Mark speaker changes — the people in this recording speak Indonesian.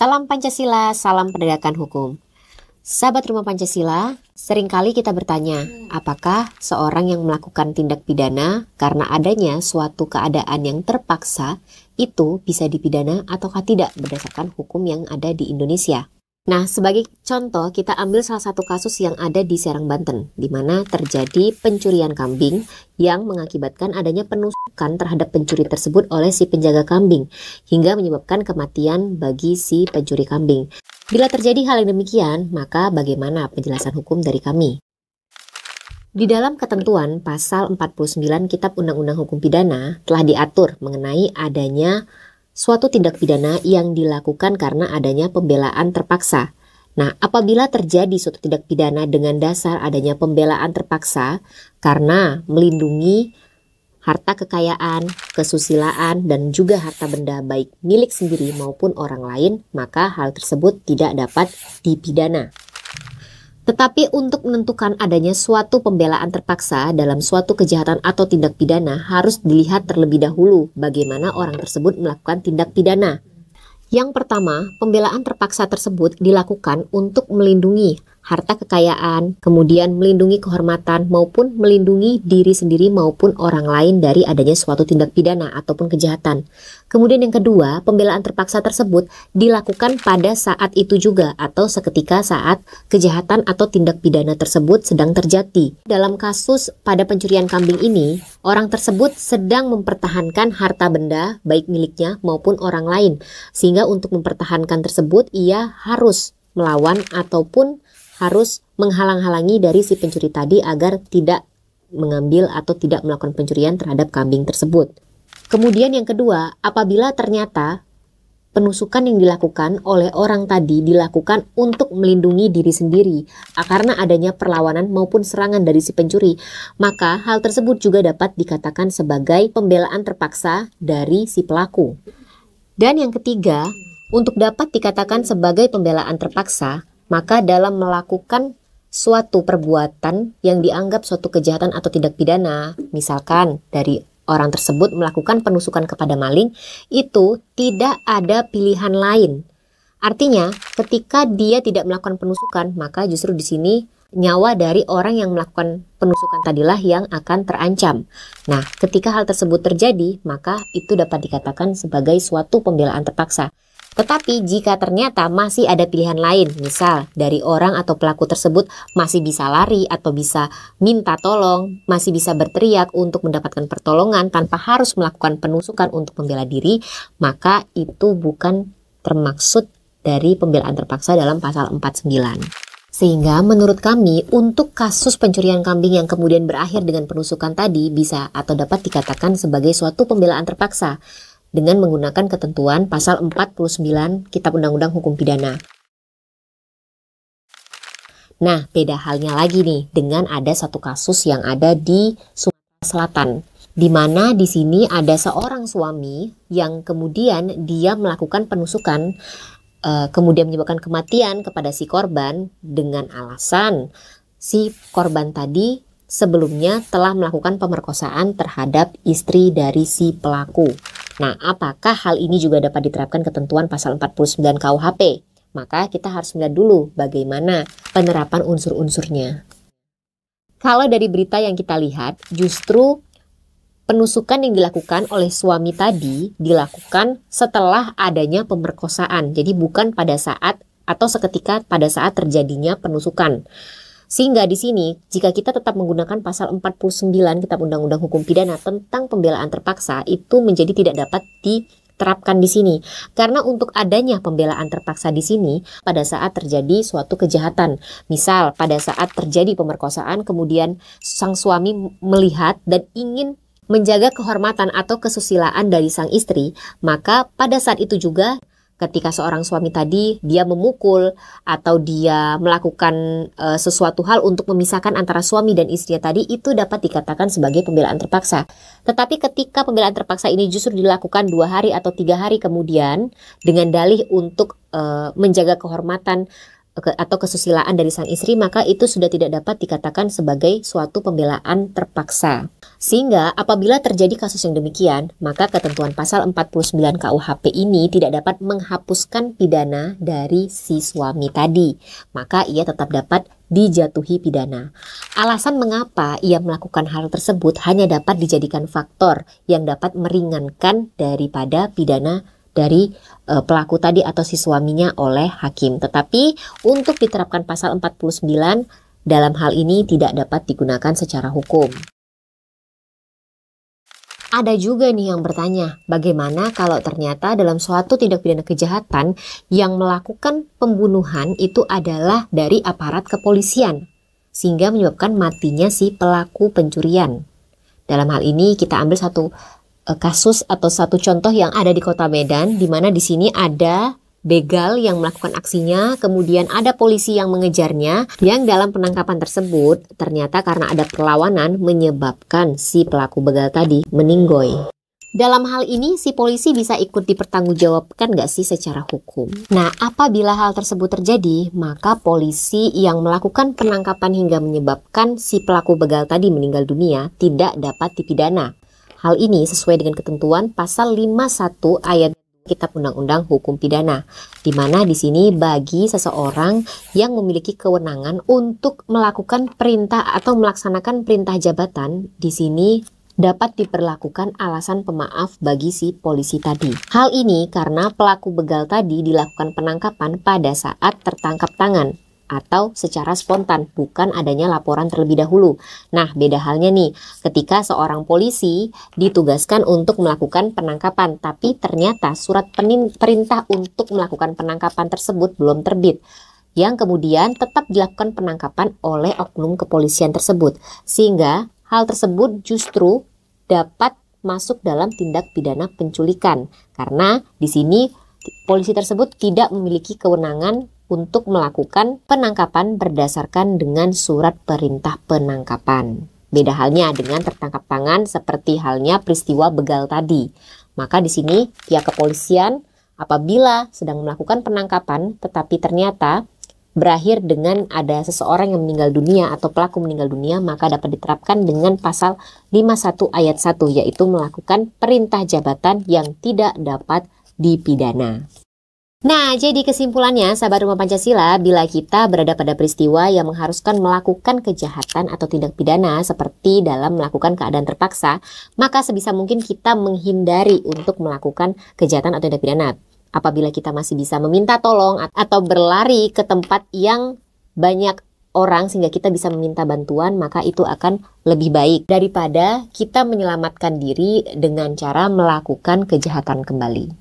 Speaker 1: Salam Pancasila, salam penegakan hukum. Sahabat Rumah Pancasila, seringkali kita bertanya, apakah seorang yang melakukan tindak pidana karena adanya suatu keadaan yang terpaksa itu bisa dipidana ataukah tidak berdasarkan hukum yang ada di Indonesia? Nah, sebagai contoh, kita ambil salah satu kasus yang ada di Serang, Banten, di mana terjadi pencurian kambing yang mengakibatkan adanya penusukan terhadap pencuri tersebut oleh si penjaga kambing, hingga menyebabkan kematian bagi si pencuri kambing. Bila terjadi hal yang demikian, maka bagaimana penjelasan hukum dari kami? Di dalam ketentuan pasal 49 Kitab Undang-Undang Hukum Pidana telah diatur mengenai adanya suatu tindak pidana yang dilakukan karena adanya pembelaan terpaksa. Nah, apabila terjadi suatu tindak pidana dengan dasar adanya pembelaan terpaksa karena melindungi harta kekayaan, kesusilaan, dan juga harta benda baik milik sendiri maupun orang lain, maka hal tersebut tidak dapat dipidana. Tetapi untuk menentukan adanya suatu pembelaan terpaksa dalam suatu kejahatan atau tindak pidana harus dilihat terlebih dahulu bagaimana orang tersebut melakukan tindak pidana. Yang pertama, pembelaan terpaksa tersebut dilakukan untuk melindungi harta kekayaan, kemudian melindungi kehormatan maupun melindungi diri sendiri maupun orang lain dari adanya suatu tindak pidana ataupun kejahatan. Kemudian yang kedua, pembelaan terpaksa tersebut dilakukan pada saat itu juga atau seketika saat kejahatan atau tindak pidana tersebut sedang terjadi. Dalam kasus pada pencurian kambing ini, orang tersebut sedang mempertahankan harta benda baik miliknya maupun orang lain, sehingga untuk mempertahankan tersebut ia harus melawan ataupun harus menghalang-halangi dari si pencuri tadi agar tidak mengambil atau tidak melakukan pencurian terhadap kambing tersebut. Kemudian yang kedua, apabila ternyata penusukan yang dilakukan oleh orang tadi dilakukan untuk melindungi diri sendiri karena adanya perlawanan maupun serangan dari si pencuri, maka hal tersebut juga dapat dikatakan sebagai pembelaan terpaksa dari si pelaku. Dan yang ketiga, untuk dapat dikatakan sebagai pembelaan terpaksa, maka dalam melakukan suatu perbuatan yang dianggap suatu kejahatan atau tindak pidana, misalkan dari orang tersebut melakukan penusukan kepada maling, itu tidak ada pilihan lain. Artinya, ketika dia tidak melakukan penusukan, maka justru di sini nyawa dari orang yang melakukan penusukan tadilah yang akan terancam. Nah, ketika hal tersebut terjadi, maka itu dapat dikatakan sebagai suatu pembelaan terpaksa. Tetapi jika ternyata masih ada pilihan lain, misal dari orang atau pelaku tersebut masih bisa lari atau bisa minta tolong, masih bisa berteriak untuk mendapatkan pertolongan tanpa harus melakukan penusukan untuk membela diri, maka itu bukan termaksud dari pembelaan terpaksa dalam pasal 49. Sehingga menurut kami untuk kasus pencurian kambing yang kemudian berakhir dengan penusukan tadi bisa atau dapat dikatakan sebagai suatu pembelaan terpaksa dengan menggunakan ketentuan pasal 49 Kitab Undang-Undang Hukum Pidana. Nah, beda halnya lagi nih dengan ada satu kasus yang ada di Sumatera Selatan, di mana di sini ada seorang suami yang kemudian dia melakukan penusukan, kemudian menyebabkan kematian kepada si korban dengan alasan si korban tadi sebelumnya telah melakukan pemerkosaan terhadap istri dari si pelaku. Nah, apakah hal ini juga dapat diterapkan ketentuan pasal 49 KUHP? Maka kita harus melihat dulu bagaimana penerapan unsur-unsurnya. Kalau dari berita yang kita lihat, justru penusukan yang dilakukan oleh suami tadi dilakukan setelah adanya pemerkosaan. Jadi bukan pada saat atau seketika pada saat terjadinya penusukan. Sehingga di sini, jika kita tetap menggunakan pasal 49 Kitab Undang-Undang Hukum Pidana tentang pembelaan terpaksa, itu menjadi tidak dapat diterapkan di sini. Karena untuk adanya pembelaan terpaksa di sini, pada saat terjadi suatu kejahatan. Misal, pada saat terjadi pemerkosaan, kemudian sang suami melihat dan ingin menjaga kehormatan atau kesusilaan dari sang istri, maka pada saat itu juga ketika seorang suami tadi dia memukul atau dia melakukan sesuatu hal untuk memisahkan antara suami dan istrinya tadi, itu dapat dikatakan sebagai pembelaan terpaksa. Tetapi ketika pembelaan terpaksa ini justru dilakukan 2 hari atau 3 hari kemudian dengan dalih untuk menjaga kehormatan atau kesusilaan dari sang istri, maka itu sudah tidak dapat dikatakan sebagai suatu pembelaan terpaksa. Sehingga apabila terjadi kasus yang demikian, maka ketentuan pasal 49 KUHP ini tidak dapat menghapuskan pidana dari si suami tadi. Maka ia tetap dapat dijatuhi pidana. Alasan mengapa ia melakukan hal tersebut hanya dapat dijadikan faktor yang dapat meringankan daripada pidana dari pelaku tadi atau si suaminya oleh hakim. Tetapi untuk diterapkan pasal 49 dalam hal ini tidak dapat digunakan secara hukum. Ada juga nih yang bertanya, bagaimana kalau ternyata dalam suatu tindak pidana kejahatan yang melakukan pembunuhan itu adalah dari aparat kepolisian, sehingga menyebabkan matinya si pelaku pencurian. Dalam hal ini kita ambil satu kasus atau satu contoh yang ada di Kota Medan, di mana di sini ada begal yang melakukan aksinya, kemudian ada polisi yang mengejarnya, yang dalam penangkapan tersebut ternyata karena ada perlawanan menyebabkan si pelaku begal tadi meninggoy. Dalam hal ini si polisi bisa ikut dipertanggungjawabkan nggak sih secara hukum? Nah, apabila hal tersebut terjadi, maka polisi yang melakukan penangkapan hingga menyebabkan si pelaku begal tadi meninggal dunia tidak dapat dipidana. Hal ini sesuai dengan ketentuan pasal 51 ayat Kitab Undang-Undang Hukum Pidana, di mana di sini bagi seseorang yang memiliki kewenangan untuk melakukan perintah atau melaksanakan perintah jabatan, di sini dapat diperlakukan alasan pemaaf bagi si polisi tadi. Hal ini karena pelaku begal tadi dilakukan penangkapan pada saat tertangkap tangan atau secara spontan, bukan adanya laporan terlebih dahulu. Nah, beda halnya nih, ketika seorang polisi ditugaskan untuk melakukan penangkapan, tapi ternyata surat perintah untuk melakukan penangkapan tersebut belum terbit, yang kemudian tetap dilakukan penangkapan oleh oknum kepolisian tersebut, sehingga hal tersebut justru dapat masuk dalam tindak pidana penculikan, karena di sini polisi tersebut tidak memiliki kewenangan untuk melakukan penangkapan berdasarkan dengan surat perintah penangkapan. Beda halnya dengan tertangkap tangan seperti halnya peristiwa begal tadi. Maka di sini pihak kepolisian apabila sedang melakukan penangkapan tetapi ternyata berakhir dengan ada seseorang yang meninggal dunia atau pelaku meninggal dunia, maka dapat diterapkan dengan pasal 51 ayat 1, yaitu melakukan perintah jabatan yang tidak dapat dipidana. Nah, jadi kesimpulannya, sahabat Rumah Pancasila, bila kita berada pada peristiwa yang mengharuskan melakukan kejahatan atau tindak pidana seperti dalam melakukan keadaan terpaksa, maka sebisa mungkin kita menghindari untuk melakukan kejahatan atau tindak pidana. Apabila kita masih bisa meminta tolong atau berlari ke tempat yang banyak orang sehingga kita bisa meminta bantuan, maka itu akan lebih baik daripada kita menyelamatkan diri dengan cara melakukan kejahatan kembali.